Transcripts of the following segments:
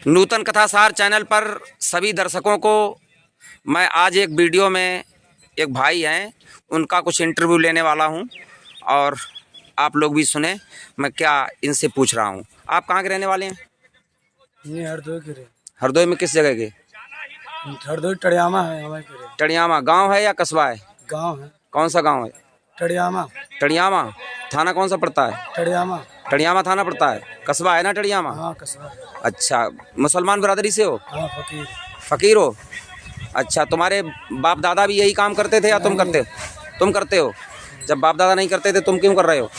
नूतन कथासार channel पर सभी दर्शकों को मैं आज एक वीडियो में एक भाई हैं उनका कुछ इंटरव्यू लेने वाला हूं और आप लोग भी सुने मैं क्या इनसे पूछ रहा हूं। आप कहाँ के रहने वाले हैं? ये हरदोई के रहे। हरदोई में किस जगह के? हरदोई टड़ियामा है हमारे के रहे। टड़ियामा गांव है या कस्बा है? गांव है। कौन सा गांव है? टड़ियामा। टड़ियामा थाना कौन सा पड़ता है? टड़ियामा। टड़ियामा थाना पड़ता है। कस्बा है ना टड़ियामा? हाँ कस्बा। अच्छा, मुसलमान बिरादरी से हो? हाँ फकीर। फकीर हो? अच्छा, तुम्हारे बाप दादा भी यही काम करते थे या तुम करते हो? तुम करते हो। जब बाप दादा नहीं करते थे तुम क्यों कर रहे हो?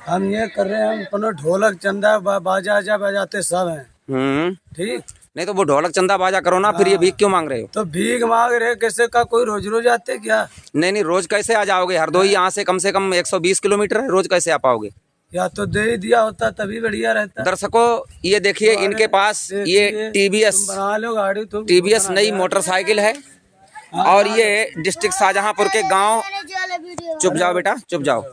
हम ये कर रहे हैं, हम अपना ढोलक चंदा बाजा बजाते सब हैं। ठीक नहीं तो वो ढोलक चंदा बाजा करो ना, फिर ये भीख क्यों मांग रहे हो? तो भीख मांग रहे कैसे का कोई रोज रोज आते क्या? नहीं रोज कैसे आ जाओगे? हरदोई यहाँ से कम 120 किलोमीटर है, रोज कैसे आ पाओगे? या तो दे ही दिया होता तभी बढ़िया रहता। दर्शकों ये देखिए इनके पास ये टीवीएस बना लो गाड़ी, तुम टीवीएस नई मोटरसाइकिल है और ये डिस्ट्रिक्ट शाहजहांपुर के गांव, चुप जाओ बेटा चुप जाओ,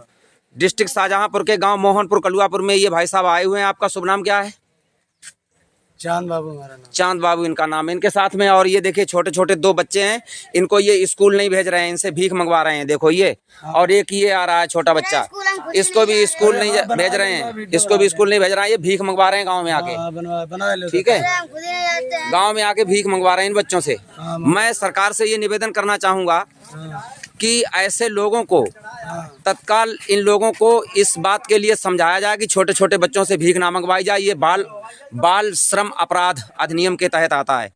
डिस्ट्रिक्ट शाहजहांपुर के गांव मोहनपुर कलुआपुर में ये भाई साहब आए हुए हैं। आपका शुभ नाम क्या है? चांद बाबू हमारा नाम। चांद बाबू इनका नाम है इनके साथ में। और ये देखिए छोटे छोटे दो बच्चे हैं, इनको ये स्कूल नहीं भेज रहे हैं, इनसे भीख मंगवा रहे हैं। देखो ये, और एक ये आ रहा है छोटा बच्चा, इसको भी स्कूल नहीं भेज रहे हैं, इसको भी स्कूल नहीं भेज रहा है, ये भीख मंगवा रहे हैं गांव में आके। ठीक है, गांव में आके भीख मंगवा रहे हैं इन बच्चों से। मैं सरकार से ये निवेदन करना चाहूंगा कि ऐसे लोगों को तत्काल इन लोगों को इस बात के लिए समझाया जाए कि छोटे छोटे बच्चों से भीख ना मंगवाई जाए। ये बाल श्रम अपराध अधिनियम के तहत आता है।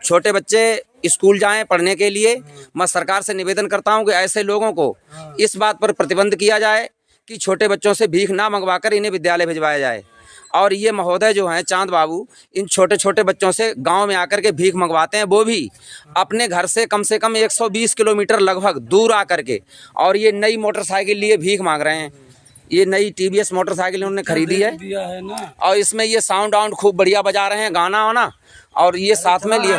छोटे बच्चे स्कूल जाएं पढ़ने के लिए। मैं सरकार से निवेदन करता हूं कि ऐसे लोगों को इस बात पर प्रतिबंध किया जाए कि छोटे बच्चों से भीख ना मंगवाकर इन्हें विद्यालय भिजवाया जाए। और ये महोदय जो हैं चांद बाबू, इन छोटे छोटे बच्चों से गांव में आकर के भीख मंगवाते हैं, वो भी अपने घर से कम 120 किलोमीटर लगभग दूर आकर के। और ये नई मोटरसाइकिल लिए भीख मांग रहे हैं। ये नई टीवीएस मोटरसाइकिल उन्होंने खरीदी है और इसमें ये साउंड वाउंड खूब बढ़िया बजा रहे हैं, गाना वाना, और ये साथ में लिए,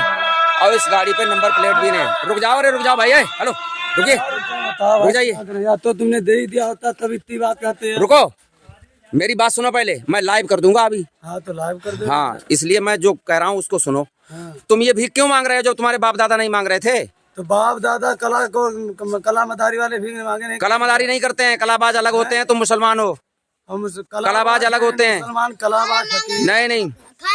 और इस गाड़ी पे नंबर प्लेट भी नहीं। रुक जाओ रे, रुक जाओ भाई, हेलो रुकिए, रुक जाइए। तो तुमने दे ही दिया होता तब इतनी बात कहते हैं। रुको, मेरी बात सुनो पहले, मैं लाइव कर दूंगा अभी। हाँ तो लाइव कर दो। हाँ, इसलिए मैं जो कह रहा हूँ उसको सुनो। तुम ये भीख क्यों मांग रहे हो जो तुम्हारे बाप दादा नहीं मांग रहे थे? तो बाप दादा कला मदारी वाले भीख मांगे नहीं। कला मदारी नहीं करते हैं, कलाबाज अलग होते हैं। तुम मुसलमान हो, कलाबाज अलग होते हैं। मुसलमान कलाबाज नहीं,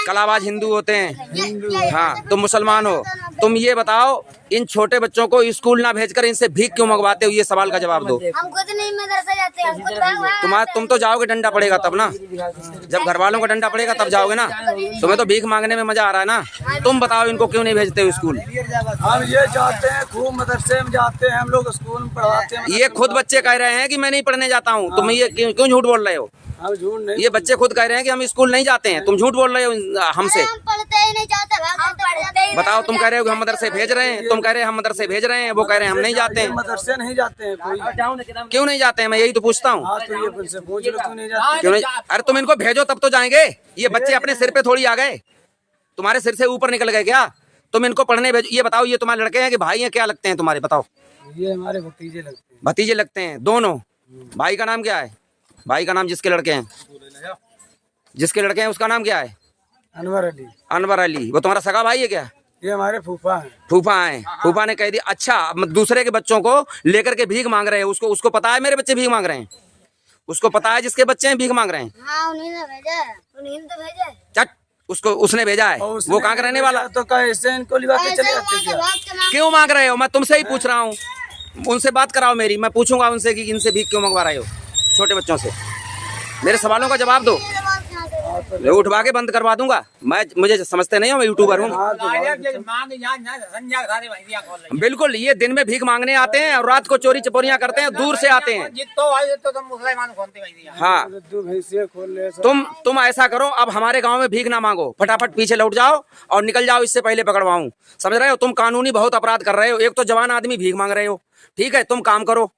कलाबाज हिंदू होते हैं। हाँ, तुम मुसलमान हो। तुम ये बताओ, इन छोटे बच्चों को स्कूल ना भेजकर इनसे भीख क्यों मंगवाते हो? ये सवाल का जवाब दो। हम खुद नहीं मदरसा जाते हैं। तुम तो जाओगे, डंडा पड़ेगा तब ना, जब घर वालों का डंडा पड़ेगा तब जाओगे ना। तुम्हें तो भीख मांगने में मजा आ रहा है ना। तुम बताओ इनको क्यों नहीं भेजते हो स्कूल? हम ये जाते हैं, खूब मदरसे में जाते हैं, हम लोग स्कूल में पढ़ाते हैं। ये खुद बच्चे कह रहे हैं कि मैं नहीं पढ़ने जाता हूँ। तुम ये क्यों झूठ बोल रहे हो? हम झूठ नहीं, ये बच्चे खुद कह रहे हैं कि हम स्कूल नहीं जाते हैं। तुम झूठ बोल रहे हो हमसे। हम पढ़ते ही नहीं जाते। बताओ, तुम कह रहे हो कि हम मदरसे भेज रहे हैं, तुम कह रहे हैं हम मदरसे भेज रहे हैं, वो कह रहे हैं हम नहीं जाते हैं। मदरसे नहीं जाते हैं कोई। क्यों नहीं जाते हैं? मैं यही तो पूछता हूँ। हाँ, तो ये उनसे पूछ लो क्यों नहीं जाते। क्यों नहीं? अरे तुम इनको भेजो तब तो जाएंगे। ये बच्चे अपने सिर पे थोड़ी आ गए, तुम्हारे सिर से ऊपर निकल गए क्या? तुम इनको पढ़ने भेजो। ये बताओ, ये तुम्हारे लड़के हैं कि भाई हैं? क्या लगते हैं तुम्हारे? बताओ। ये हमारे भतीजे लगते हैं। भतीजे लगते हैं दोनों। भाई का नाम क्या है? भाई का नाम जिसके लड़के हैं उसका नाम क्या है? अनवर अली। अनवर अली। वो तुम्हारा सगा भाई है क्या? ये हमारे फूफा हैं। फूफा हैं। फूफा ने कह दिया। अच्छा, दूसरे के बच्चों को लेकर के भीख मांग रहे हैं। उसको पता है मेरे बच्चे भीख मांग रहे हैं? उसको पता है जिसके बच्चे हैं भीख मांग रहे हैं? हाँ, उन्हीं ने भेजा। चट, उसको उसने भेजा है। वो कहाँ का रहने वाला? तो कैसे इनको लिवा के चले जाते क्या? क्यों मांग रहे हो? मैं तुमसे ही पूछ रहा हूँ, उनसे बात कराओ मेरी। मैं पूछूंगा उनसे कि इनसे भीख क्यों मंगवा रहे हो छोटे बच्चों से। मेरे सवालों का जवाब दो। मैं उठवा के बंद करवा दूंगा। मुझे समझते नहीं हो, मैं यूट्यूबर हूँ। बिल्कुल, ये दिन में भीख मांगने आते हैं और रात को चोरी चपोरियां करते हैं, दूर से आते हैं। हाँ, तुम ऐसा करो, अब हमारे गांव में भीख ना मांगो, फटाफट पीछे लौट जाओ और निकल जाओ, इससे पहले पकड़वाऊं। समझ रहे हो? तुम कानूनी बहुत अपराध कर रहे हो। एक तो जवान आदमी भीख मांग रहे हो, ठीक है? तुम काम करो,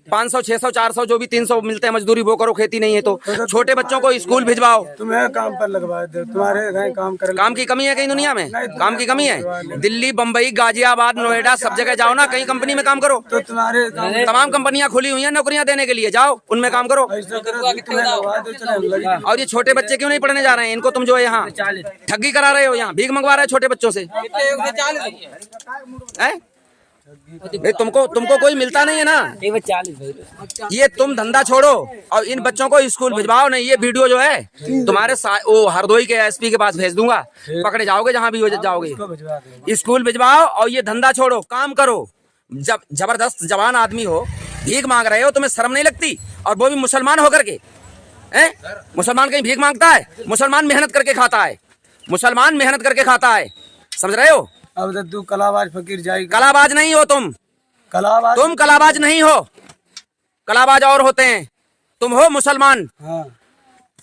500 600 400 जो भी 300 मिलते हैं मजदूरी वो करो, खेती नहीं है तो छोटे बच्चों को स्कूल भिजवाओ। तुम्हें काम पर लगवा दे, तुम्हारे घर काम कर। काम की कमी है कहीं दुनिया में? काम की कमी है? दिल्ली, बम्बई, गाजियाबाद, नोएडा सब जगह जाओ ना, कहीं कंपनी में काम करो। तो तुम्हारे तमाम कंपनियां खुली हुई हैं नौकरियां देने के लिए, जाओ उनमें काम करो। और ये छोटे बच्चे क्यों नहीं पढ़ने जा रहे हैं? इनको तुम जो है यहाँ ठगी करा रहे हो, यहाँ भीख मंगवा रहे हो छोटे बच्चों से। भाई तुमको कोई मिलता नहीं है ना। ये तुम धंधा छोड़ो और इन बच्चों को स्कूल भिजवाओ। नहीं ये वीडियो जो है तुम्हारे वो हरदोई के एसपी के पास भेज दूंगा, पकड़े जाओगे जहां भी हो जाओगे। स्कूल भिजवाओ और ये धंधा छोड़ो, काम करो। जब जबरदस्त जवान आदमी हो, भीख मांग रहे हो, तुम्हें शर्म नहीं लगती? और वो भी मुसलमान होकर के। मुसलमान कहीं भीख मांगता है? मुसलमान मेहनत करके खाता है, मुसलमान मेहनत करके खाता है, समझ रहे हो? अब तू कलाबाज फकीर जाएगा। कलाबाज नहीं हो तुम, तुम कलाबाज नहीं हो। कलाबाज और होते हैं, तुम हो मुसलमान। हाँ।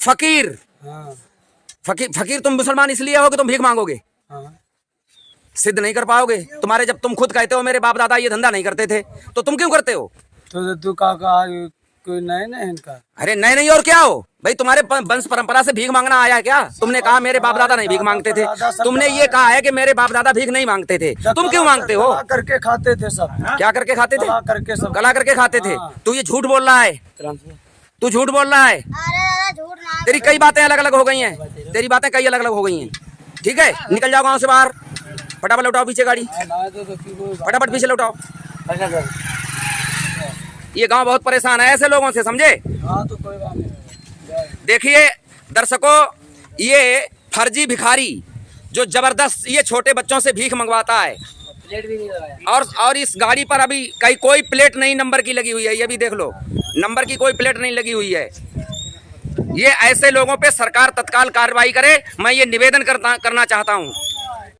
फकीर। हाँ। फकीर तुम मुसलमान इसलिए हो कि तुम भीख मांगोगे। हाँ। सिद्ध नहीं कर पाओगे। तुम्हारे जब तुम खुद कहते हो मेरे बाप दादा ये धंधा नहीं करते थे, तो तुम क्यों करते हो? तो तू कहा कोई नए नहीं इनका? अरे नए नहीं और क्या हो भाई? तुम्हारे वंश परंपरा से भीख मांगना आया है क्या? तुमने कहा मेरे बाप दादा नहीं भीख मांगते थे, तुमने ये कहा है कि मेरे बाप दादा भीख नहीं मांगते थे, तुम क्यों मांगते हो? करके खाते थे सब। क्या करके खाते थे? करके सब कला करके खाते थे। तू ये झूठ बोल रहा है, तू झूठ बोल रहा है। अरे दादा झूठ ना। तेरी कई बातें अलग अलग हो गई हैं, तेरी बातें कई अलग अलग हो गई हैं। ठीक है, निकल जाओ गाँव से बाहर। फटाफट लौटाओ पीछे गाड़ी, फटाफट पीछे लौटाओ। ये गांव बहुत परेशान है ऐसे लोगों से, समझे? हाँ तो कोई बात नहीं। देखिए दर्शकों, ये फर्जी भिखारी जो जबरदस्त ये छोटे बच्चों से भीख मंगवाता है, प्लेट भी नहीं लगाया। और इस गाड़ी पर अभी कोई प्लेट नहीं नंबर की लगी हुई है। ये भी देख लो, नंबर की कोई प्लेट नहीं लगी हुई है। ये ऐसे लोगों पे सरकार तत्काल कार्रवाई करे, मैं ये निवेदन करना चाहता हूँ।